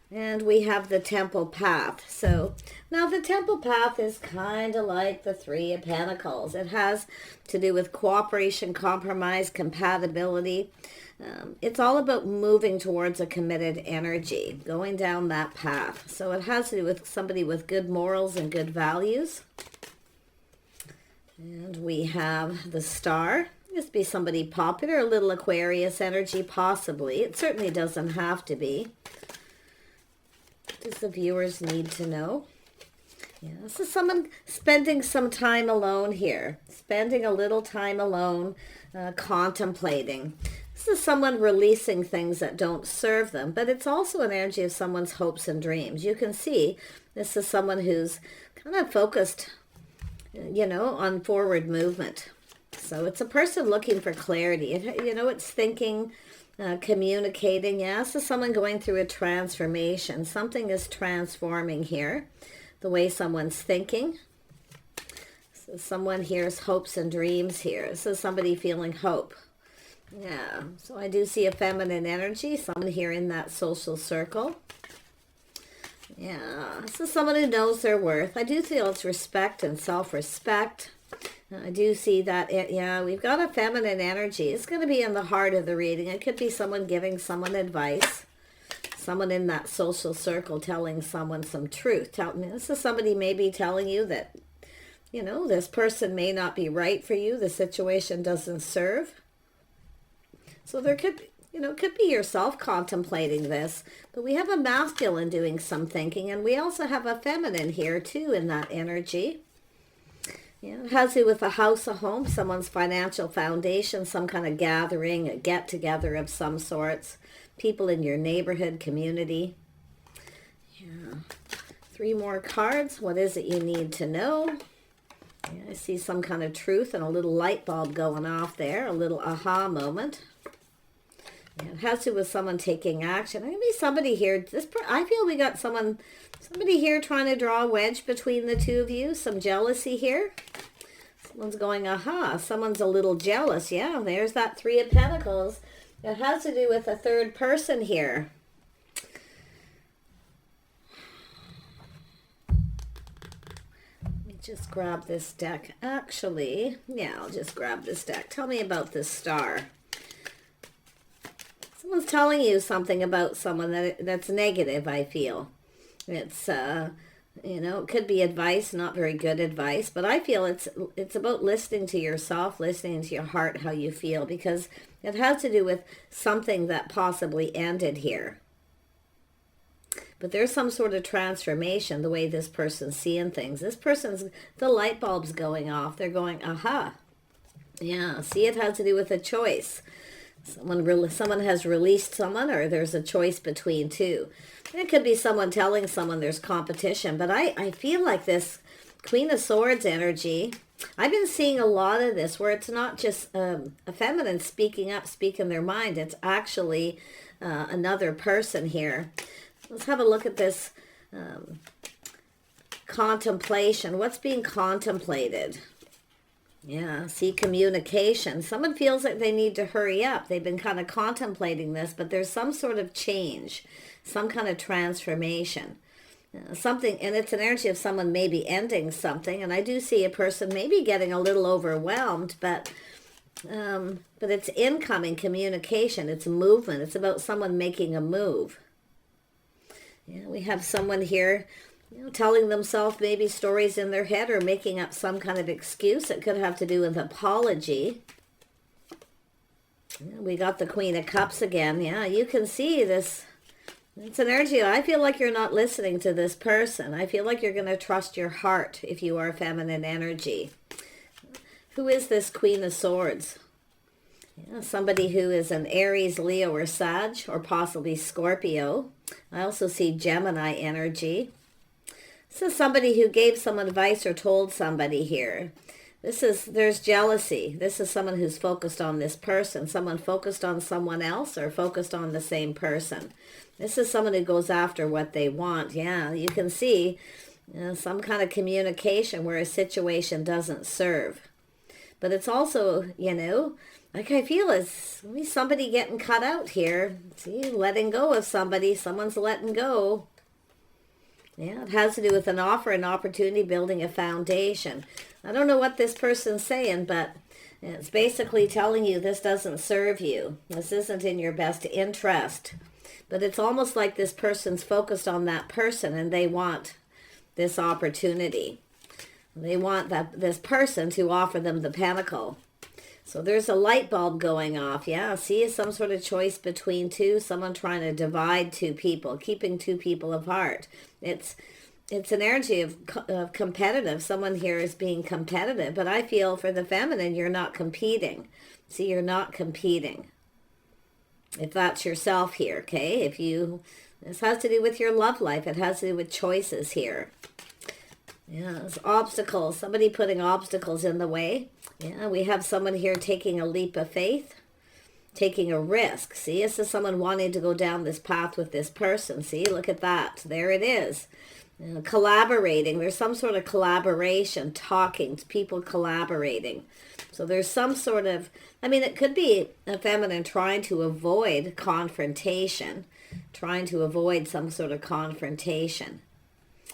And we have the Temple Path. So now the Temple Path is kind of like the Three of Pentacles. It has to do with cooperation, compromise, compatibility. It's all about moving towards a committed energy, going down that path. So it has to do with somebody with good morals and good values. And we have the Star. This be somebody popular, a little Aquarius energy, possibly. It certainly doesn't have to be. Does the viewers need to know? Yeah, this is someone spending some time alone here. Spending a little time alone, contemplating. This is someone releasing things that don't serve them, but it's also an energy of someone's hopes and dreams. You can see this is someone who's kind of focused, on forward movement. So it's a person looking for clarity. It's thinking, communicating. Yeah, this is someone going through a transformation. Something is transforming here, the way someone's thinking. So someone here's hopes and dreams here. This is somebody feeling hope. Yeah, so I do see a feminine energy, someone here in that social circle. Yeah, this is someone who knows their worth. I do feel it's respect and self-respect. I do see that, yeah, we've got a feminine energy. It's going to be in the heart of the reading. It could be someone giving someone advice. Someone in that social circle telling someone some truth. This is somebody maybe telling you that, this person may not be right for you. The situation doesn't serve. So there could be yourself contemplating this. But we have a masculine doing some thinking. And we also have a feminine here, too, in that energy. Yeah, it has to do with a house, a home, someone's financial foundation, some kind of gathering, a get-together of some sorts. People in your neighborhood, community. Yeah. 3 more cards. What is it you need to know? Yeah, I see some kind of truth and a little light bulb going off there, a little aha moment. Yeah, it has to do with someone taking action. There could be somebody here. I feel we got somebody here trying to draw a wedge between the two of you. Some jealousy here. Someone's going, aha. Someone's a little jealous. Yeah, there's that 3 of Pentacles. It has to do with a third person here. Let me just grab this deck. Actually, yeah, I'll just grab this deck. Tell me about this Star. Someone's telling you something about someone that's negative, I feel. It's, it could be advice, not very good advice, but I feel it's about listening to yourself, listening to your heart, how you feel, because it has to do with something that possibly ended here. But there's some sort of transformation, the way this person's seeing things. The light bulb's going off. They're going, aha. Yeah, see, it has to do with a choice. Someone has released someone, or there's a choice between two. It could be someone telling someone there's competition, but I feel like this Queen of Swords energy, I've been seeing a lot of this where it's not just a feminine speaking up, speaking their mind. It's actually another person here. Let's have a look at this contemplation. What's being contemplated? Yeah, see, communication. Someone feels like they need to hurry up. They've been kind of contemplating this, but there's some sort of change, some kind of transformation. Something, and it's an energy of someone maybe ending something, and I do see a person maybe getting a little overwhelmed, but it's incoming communication. It's movement. It's about someone making a move. Yeah, we have someone here telling themselves maybe stories in their head or making up some kind of excuse. It could have to do with apology. Yeah, we got the Queen of Cups again. Yeah, you can see this. It's an energy. I feel like you're not listening to this person. I feel like you're going to trust your heart if you are feminine energy. Who is this Queen of Swords? Yeah, somebody who is an Aries, Leo, or Sag, or possibly Scorpio. I also see Gemini energy. This is somebody who gave some advice or told somebody here. There's jealousy. This is someone who's focused on this person. Someone focused on someone else or focused on the same person. This is someone who goes after what they want. Yeah, you can see some kind of communication where a situation doesn't serve. But it's also, like I feel is somebody getting cut out here. See, letting go of somebody. Someone's letting go. Yeah, it has to do with an offer, an opportunity, building a foundation. I don't know what this person's saying, but it's basically telling you this doesn't serve you. This isn't in your best interest. But it's almost like this person's focused on that person and they want this opportunity. They want this person to offer them the pentacle. So there's a light bulb going off. Yeah, see, some sort of choice between two. Someone trying to divide two people, keeping two people apart. It's an energy of competitive. Someone here is being competitive. But I feel for the feminine, you're not competing. See, you're not competing. If that's yourself here, okay? This has to do with your love life. It has to do with choices here. Yeah, it's obstacles. Somebody putting obstacles in the way. Yeah, we have someone here taking a leap of faith, taking a risk. See, this is someone wanting to go down this path with this person. See, look at that. There it is. Collaborating. There's some sort of collaboration, talking, people collaborating. So there's some sort of, it could be a feminine trying to avoid confrontation, trying to avoid some sort of confrontation.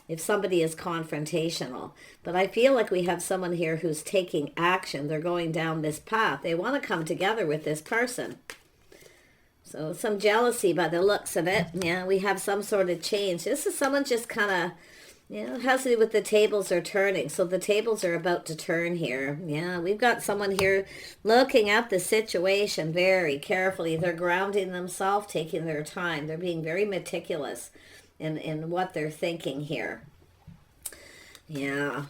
If somebody is confrontational. But I feel like we have someone here who's taking action. They're going down this path. They want to come together with this person. So some jealousy by the looks of it. Yeah, we have some sort of change. This is someone just kind of, it has to do with the tables are turning. So the tables are about to turn here. Yeah, we've got someone here looking at the situation very carefully. They're grounding themselves, taking their time. They're being very meticulous in what they're thinking here. Yeah.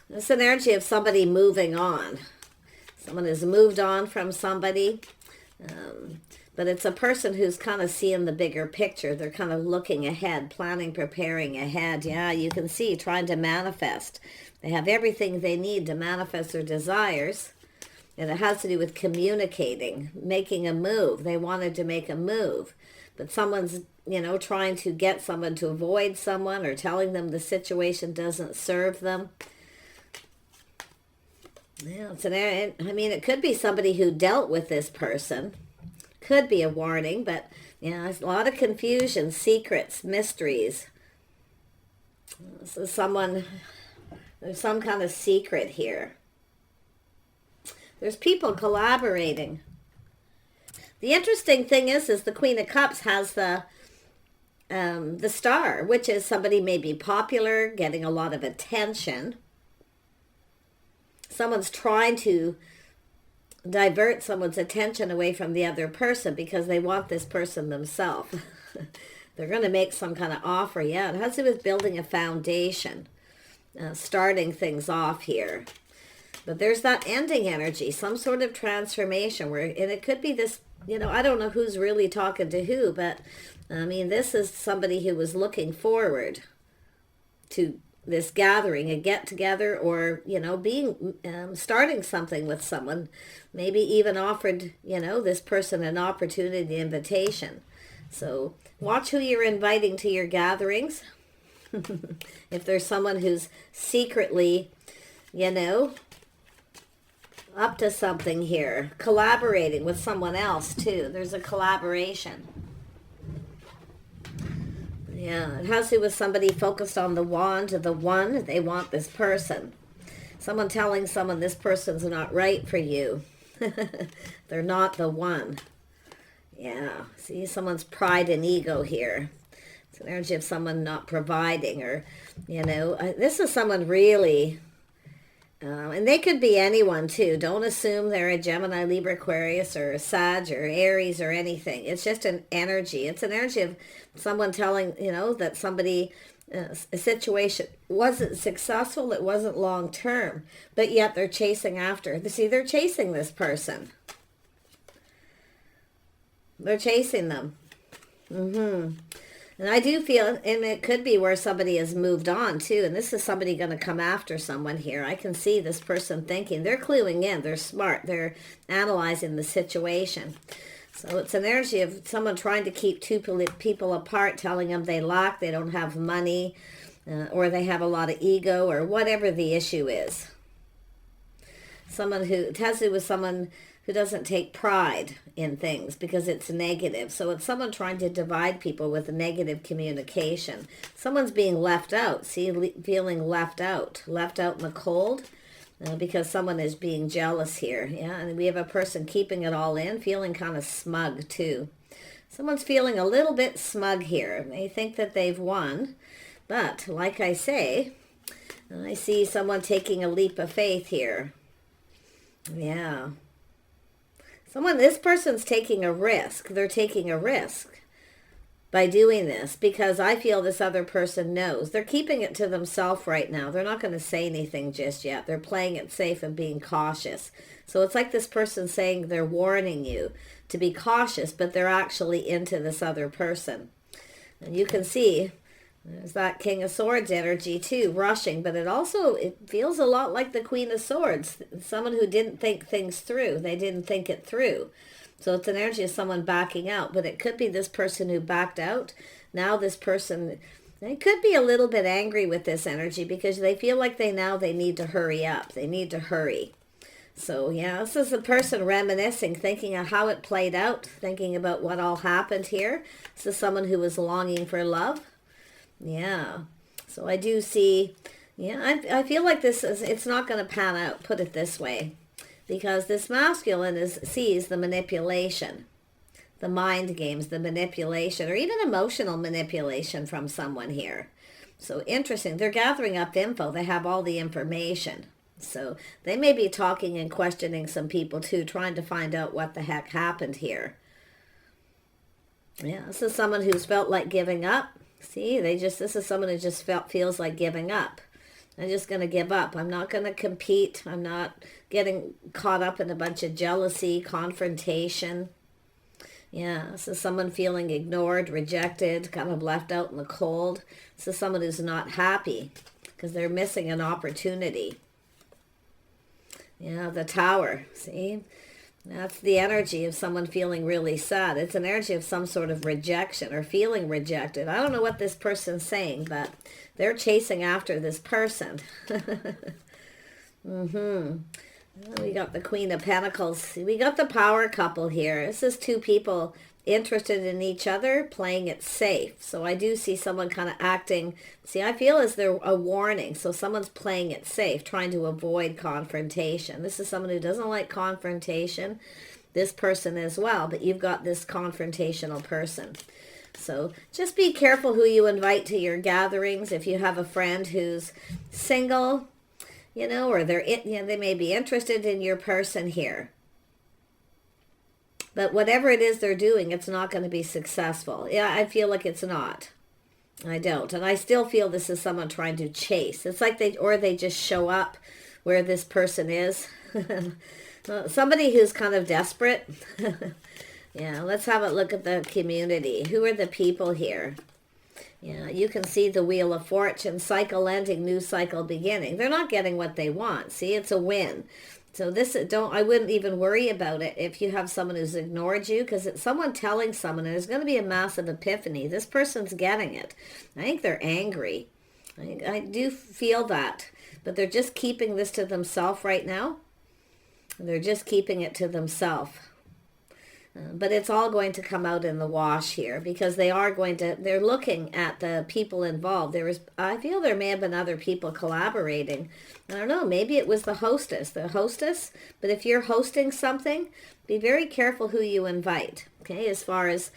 It's an energy of somebody moving on. Someone has moved on from somebody. But it's a person who's kind of seeing the bigger picture. They're kind of looking ahead, planning, preparing ahead. Yeah, you can see, trying to manifest. They have everything they need to manifest their desires. And it has to do with communicating, making a move. They wanted to make a move. But someone's, trying to get someone to avoid someone or telling them the situation doesn't serve them. Yeah, it could be somebody who dealt with this person. Could be a warning, but there's a lot of confusion, secrets, mysteries. So there's some kind of secret here. There's people collaborating. The interesting thing is the Queen of Cups has the Star, which is somebody maybe popular, getting a lot of attention. Someone's trying to divert someone's attention away from the other person because they want this person themselves. They're going to make some kind of offer. Yeah, it has to do with building a foundation, starting things off here. But there's that ending energy, some sort of transformation and it could be this, I don't know who's really talking to who, but this is somebody who was looking forward to this gathering, a get together, or, being, starting something with someone, maybe even offered, this person an opportunity, invitation. So watch who you're inviting to your gatherings. If there's someone who's secretly, up to something here, collaborating with someone else too. There's a collaboration. Yeah, it has to do with somebody focused on the wand, the one. They want this person. Someone telling someone this person's not right for you. They're not the one. Yeah, see someone's pride and ego here. It's an energy of someone not providing, or, this is someone really... and they could be anyone too. Don't assume they're a Gemini, Libra, Aquarius, or a Sag, or Aries, or anything. It's just an energy. It's an energy of someone telling, that somebody, a situation wasn't successful, it wasn't long term, but yet they're chasing after. See, they're chasing this person. They're chasing them. And I do feel, and it could be where somebody has moved on too, and this is somebody going to come after someone here. I can see this person thinking, they're cluing in, they're smart, they're analyzing the situation. So it's an energy of someone trying to keep two people apart, telling them they lack, they don't have money, or they have a lot of ego, or whatever the issue is. Someone who, it has to do with someone who doesn't take pride in things because it's negative. So it's someone trying to divide people with a negative communication. Someone's being left out. See, feeling left out in the cold. Because someone is being jealous here. Yeah, and we have a person keeping it all in, feeling kind of smug too. Someone's feeling a little bit smug here. They think that they've won. But, like I say, I see someone taking a leap of faith here. Yeah. This person's taking a risk. They're taking a risk by doing this because I feel this other person knows. They're keeping it to themselves right now. They're not going to say anything just yet. They're playing it safe and being cautious. So it's like this person saying they're warning you to be cautious, but they're actually into this other person. And you can see there's that King of Swords energy too, rushing, but it feels a lot like the Queen of Swords. Someone who didn't think things through. They didn't think it through. So it's an energy of someone backing out, but it could be this person who backed out. Now this person, they could be a little bit angry with this energy because they feel like they need to hurry up. They need to hurry. So yeah, this is a person reminiscing, thinking of how it played out, thinking about what all happened here. This is someone who was longing for love. Yeah. So I do see, yeah, I feel like it's not going to pan out, put it this way. Because this masculine sees the manipulation, the mind games, the manipulation, or even emotional manipulation from someone here. So interesting. They're gathering up info. They have all the information. So they may be talking and questioning some people too, trying to find out what the heck happened here. Yeah, this is someone who's felt like giving up. See, this is someone who just feels like giving up. I'm just going to give up. I'm not going to compete. I'm not getting caught up in a bunch of jealousy, confrontation. Yeah, this is someone feeling ignored, rejected, kind of left out in the cold. This is someone who's not happy because they're missing an opportunity. Yeah, the Tower. See? That's the energy of someone feeling really sad. It's an energy of some sort of rejection or feeling rejected. I don't know what this person's saying, but they're chasing after this person. We got the Queen of Pentacles. We got the power couple here. This is two people interested in each other, playing it safe. So I do see someone kind of acting. See, I feel as they're a warning. So someone's playing it safe, trying to avoid confrontation. This is someone who doesn't like confrontation. This person as well, but you've got this confrontational person. So just be careful who you invite to your gatherings. If you have a friend who's single, or they may be interested in your person here. But whatever it is they're doing, it's not going to be successful. Yeah, I feel like it's not. I don't. And I still feel this is someone trying to chase. It's like they just show up where this person is. Somebody who's kind of desperate. Yeah, let's have a look at the community. Who are the people here? Yeah, you can see the Wheel of Fortune, cycle ending, new cycle beginning. They're not getting what they want. See, it's a win. So I wouldn't even worry about it if you have someone who's ignored you, because it's someone telling someone, and there's going to be a massive epiphany. This person's getting it. I think they're angry. I do feel that, but they're just keeping this to themselves right now. They're just keeping it to themselves. But it's all going to come out in the wash here because they're looking at the people involved. I feel there may have been other people collaborating. I don't know, maybe it was the hostess. But if you're hosting something, be very careful who you invite, okay, as far as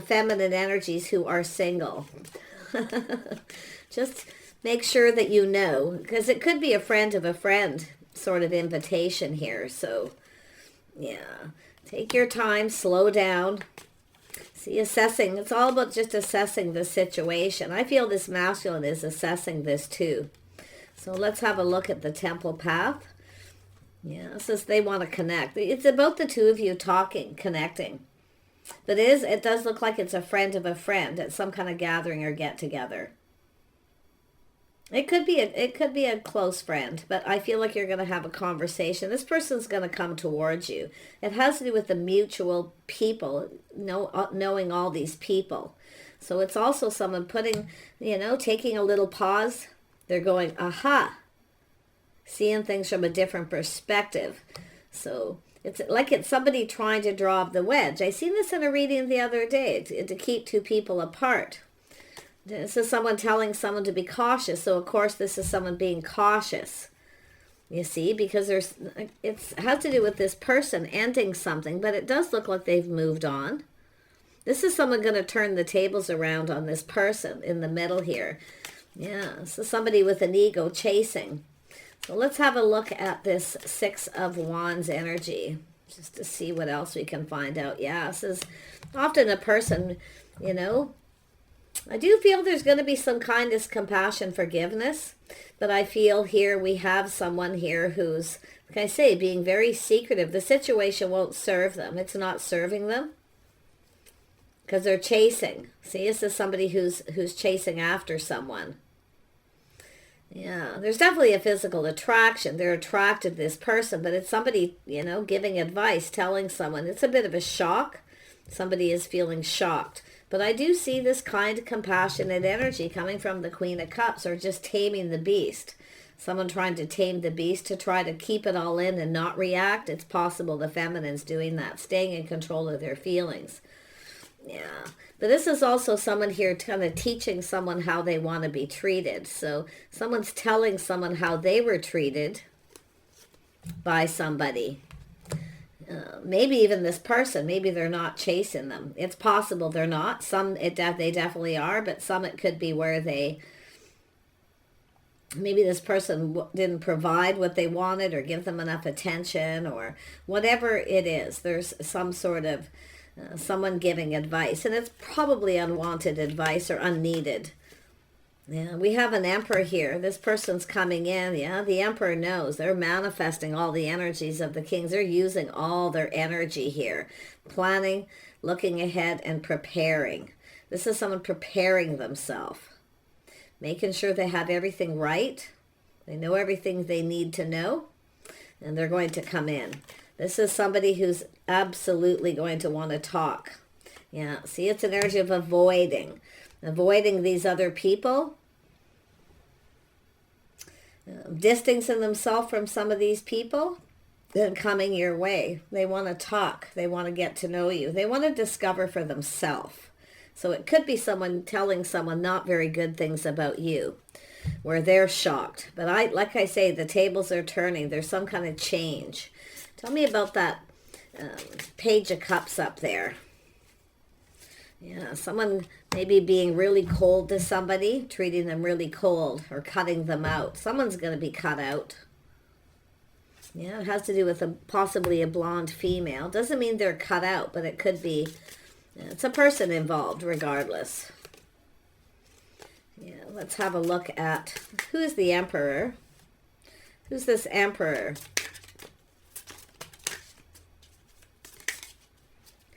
feminine energies who are single. Just make sure that you know, because it could be a friend of a friend sort of invitation here. So, yeah. Take your time, slow down. See, assessing. It's all about just assessing the situation. I feel this masculine is assessing this too. So let's have a look at the Temple Path. Yeah, it says they want to connect. It's about the two of you talking, connecting. But it does look like it's a friend of a friend at some kind of gathering or get together. It could be a close friend, but I feel like you're going to have a conversation. This person's going to come towards you. It has to do with the mutual people, knowing all these people. So it's also someone taking a little pause. They're going, aha, seeing things from a different perspective. So It's like it's somebody trying to draw the wedge. I seen this in a reading the other day, to keep two people apart. This is someone telling someone to be cautious. So, of course, this is someone being cautious. You see, because it has to do with this person ending something, but it does look like they've moved on. This is someone going to turn the tables around on this person in the middle here. Yeah, so somebody with an ego chasing. So let's have a look at this Six of Wands energy, just to see what else we can find out. Yeah, this is often a person, you know, I do feel there's going to be some kindness, compassion, forgiveness. But I feel here we have someone here who's, like I say, being very secretive. The situation won't serve them. It's not serving them. Because they're chasing. See, this is somebody who's chasing after someone. Yeah, there's definitely a physical attraction. They're attracted to this person, but it's somebody, you know, giving advice, telling someone. It's a bit of a shock. Somebody is feeling shocked. But I do see this kind, compassionate energy coming from the Queen of Cups, or just taming the beast. Someone trying to tame the beast, to try to keep it all in and not react. It's possible the feminine's doing that, staying in control of their feelings. Yeah, but this is also someone here kind of teaching someone how they want to be treated. So someone's telling someone how they were treated by somebody. Maybe even this person, maybe they're not chasing them. It's possible they're not. Some, they definitely are, but some it could be where maybe this person didn't provide what they wanted or give them enough attention, or whatever it is. There's some sort of someone giving advice, and it's probably unwanted advice or unneeded. Yeah, we have an Emperor here. This person's coming in. Yeah, the Emperor knows. They're manifesting all the energies of the kings. They're using all their energy here. Planning, looking ahead, and preparing. This is someone preparing themselves. Making sure they have everything right. They know everything they need to know. And they're going to come in. This is somebody who's absolutely going to want to talk. Yeah, see, it's an energy of avoiding. Avoiding these other people. Distancing themselves from some of these people. Then coming your way. They want to talk. They want to get to know you. They want to discover for themselves. So it could be someone telling someone not very good things about you, where they're shocked. But like I say, the tables are turning. There's some kind of change. Tell me about that Page of Cups up there. Yeah, someone maybe being really cold to somebody, treating them really cold, or cutting them out. Someone's going to be cut out. Yeah, it has to do with possibly a blonde female. Doesn't mean they're cut out, but it could be, it's a person involved regardless. Yeah, let's have a look at, who is the Emperor? Who's this Emperor?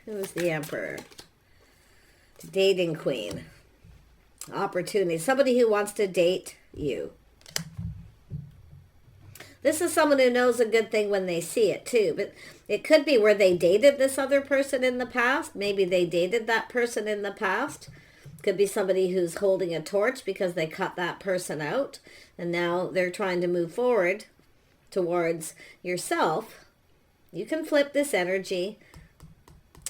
Who is the Emperor? Dating Queen. Opportunity. Somebody who wants to date you. This is someone who knows a good thing when they see it too. But it could be where they dated this other person in the past. Maybe they dated that person in the past. Could be somebody who's holding a torch because they cut that person out. And now they're trying to move forward towards yourself. You can flip this energy.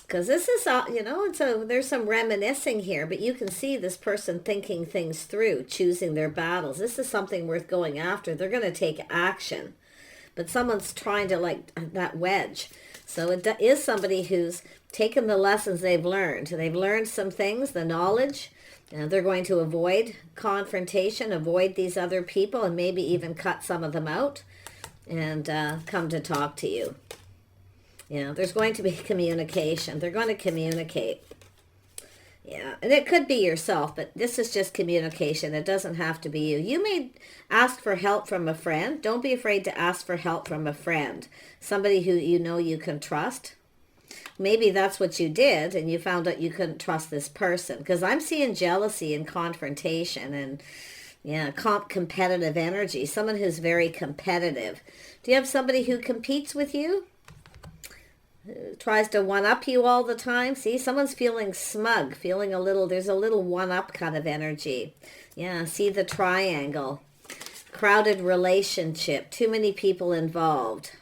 Because this is, you know, there's some reminiscing here, but you can see this person thinking things through, choosing their battles. This is something worth going after. They're going to take action. But someone's trying to, like, that wedge. So it is somebody who's taken the lessons they've learned. They've learned some things, the knowledge. They're going to avoid confrontation, avoid these other people, and maybe even cut some of them out and come to talk to you. Yeah, there's going to be communication. They're going to communicate. Yeah, and it could be yourself, but this is just communication. It doesn't have to be you. You may ask for help from a friend. Don't be afraid to ask for help from a friend. Somebody who you know you can trust. Maybe that's what you did, and you found out you couldn't trust this person. Because I'm seeing jealousy and confrontation and, yeah, competitive energy. Someone who's very competitive. Do you have somebody who competes with you? Tries to one-up you all the time. See, someone's feeling smug, feeling there's a little one-up kind of energy. Yeah, see the triangle. Crowded relationship, too many people involved.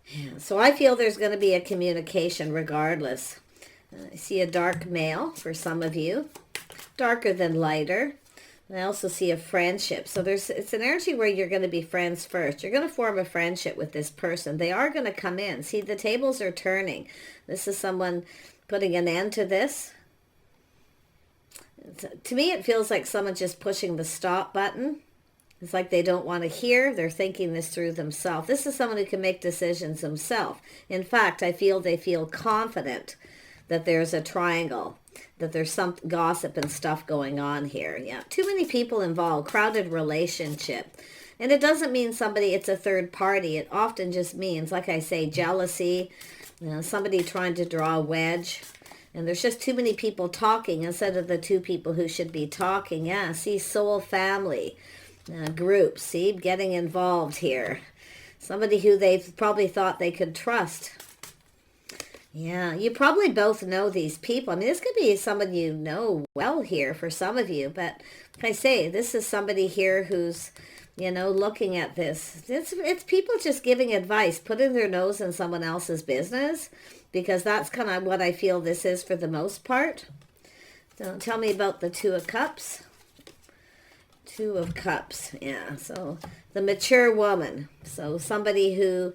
Yeah, so I feel there's going to be a communication regardless. I see a dark male for some of you, darker than lighter. I also see a friendship. So it's an energy where you're going to be friends first. You're going to form a friendship with this person. They are going to come in. See, the tables are turning. This is someone putting an end to this. To me, it feels like someone just pushing the stop button. It's like they don't want to hear. They're thinking this through themselves. This is someone who can make decisions themselves. In fact, I feel they feel confident that there's a triangle, that there's some gossip and stuff going on here. Yeah, too many people involved, crowded relationship. And it doesn't mean it's a third party. It often just means, like I say, jealousy, somebody trying to draw a wedge. And there's just too many people talking instead of the two people who should be talking. Yeah, see, soul family groups, see, getting involved here. Somebody who they've probably thought they could trust. Yeah, you probably both know these people. I mean, this could be someone you know well here for some of you. But like I say, this is somebody here who's, looking at this. It's people just giving advice, putting their nose in someone else's business. Because that's kind of what I feel this is for the most part. So tell me about the Two of Cups. Two of Cups, yeah. So the mature woman. So somebody who...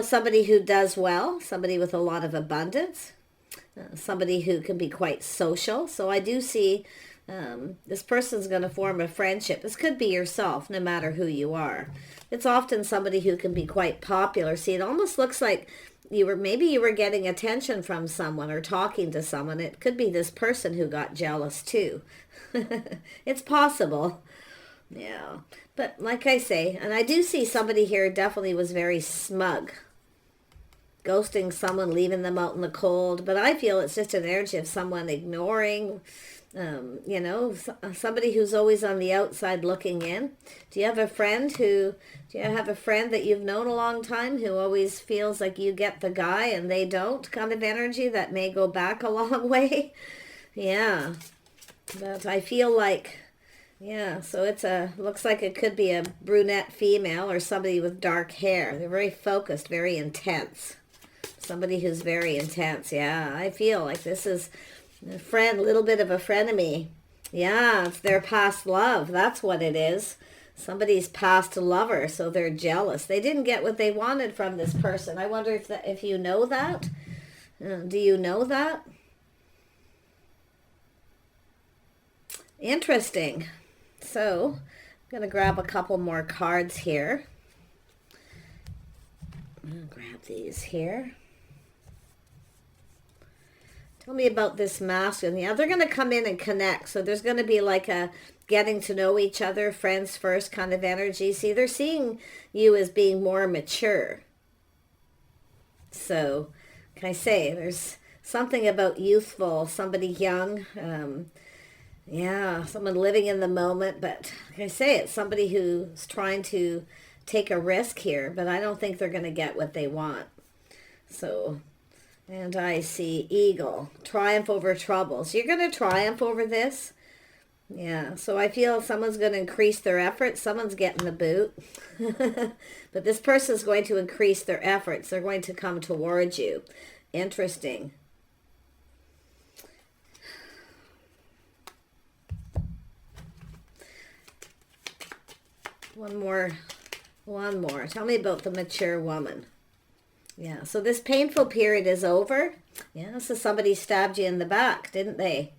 somebody who does well, somebody with a lot of abundance, somebody who can be quite social. So I do see this person's going to form a friendship. This could be yourself, no matter who you are. It's often somebody who can be quite popular. See, it almost looks like maybe you were getting attention from someone or talking to someone. It could be this person who got jealous too. It's possible. Yeah, but like I say, and I do see somebody here definitely was very smug. Ghosting someone, leaving them out in the cold. But I feel it's just an energy of someone ignoring, somebody who's always on the outside looking in. Do you have a friend that you've known a long time who always feels like you get the guy and they don't, kind of energy that may go back a long way? Yeah, but I feel like... Yeah, so looks like it could be a brunette female or somebody with dark hair. They're very focused, very intense. Somebody who's very intense. Yeah, I feel like this is a friend, a little bit of a frenemy. Yeah, it's their past love. That's what it is. Somebody's past lover, so they're jealous. They didn't get what they wanted from this person. I wonder if you know that. Do you know that? Interesting. So, I'm going to grab a couple more cards here. I'm going to grab these here. Tell me about this masculine. Yeah, they're going to come in and connect. So there's going to be like a getting to know each other, friends first kind of energy. See, they're seeing you as being more mature. So, can I say, there's something about youthful, somebody young, yeah, someone living in the moment, but like I say, it's somebody who's trying to take a risk here, but I don't think they're going to get what they want. So, and I see eagle, triumph over troubles. You're going to triumph over this. Yeah, so I feel someone's going to increase their efforts. Someone's getting the boot. But this person's going to increase their efforts. They're going to come towards you. Interesting. One more. Tell me about the mature woman. Yeah, so this painful period is over. Yeah, so somebody stabbed you in the back, didn't they?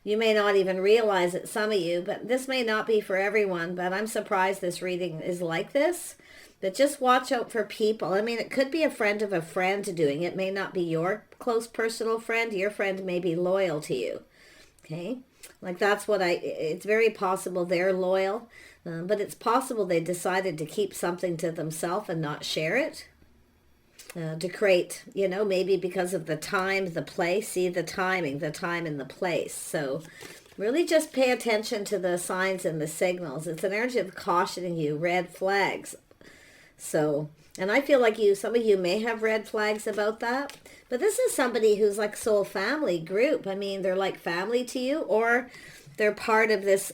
You may not even realize it, some of you, but this may not be for everyone, but I'm surprised this reading is like this. But just watch out for people. I mean, it could be a friend of a friend doing it. It may not be your close personal friend. Your friend may be loyal to you. Okay? Like that's what it's very possible they're loyal, but it's possible they decided to keep something to themselves and not share it. To create, maybe because of the time, the place, see the timing, the time and the place. So really just pay attention to the signs and the signals. It's an energy of cautioning you, red flags. So, and I feel like some of you may have red flags about that. But this is somebody who's like soul family group. I mean, they're like family to you, or they're part of this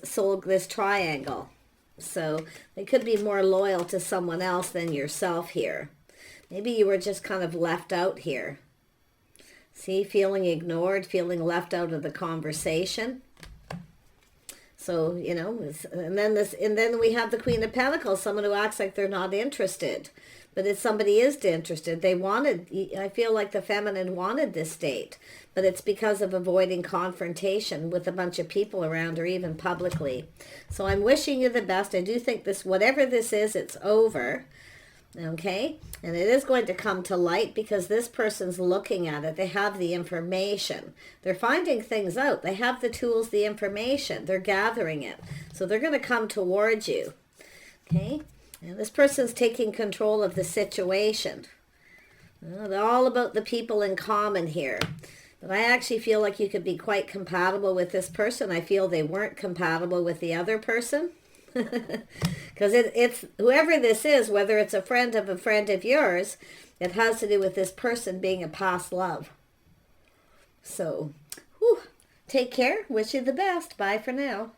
triangle. So they could be more loyal to someone else than yourself here. Maybe you were just kind of left out here. See, feeling ignored, feeling left out of the conversation. So, you know, and then we have the Queen of Pentacles, someone who acts like they're not interested. But if somebody is interested, I feel like the feminine wanted this date, but it's because of avoiding confrontation with a bunch of people around or even publicly. So I'm wishing you the best. I do think this, whatever this is, it's over. Okay? And it is going to come to light because this person's looking at it. They have the information. They're finding things out. They have the tools, the information. They're gathering it. So they're going to come towards you. Okay? And this person's taking control of the situation. They're all about the people in common here. But I actually feel like you could be quite compatible with this person. I feel they weren't compatible with the other person. Because it's whoever this is, whether it's a friend of yours, it has to do with this person being a past love. So, take care. Wish you the best. Bye for now.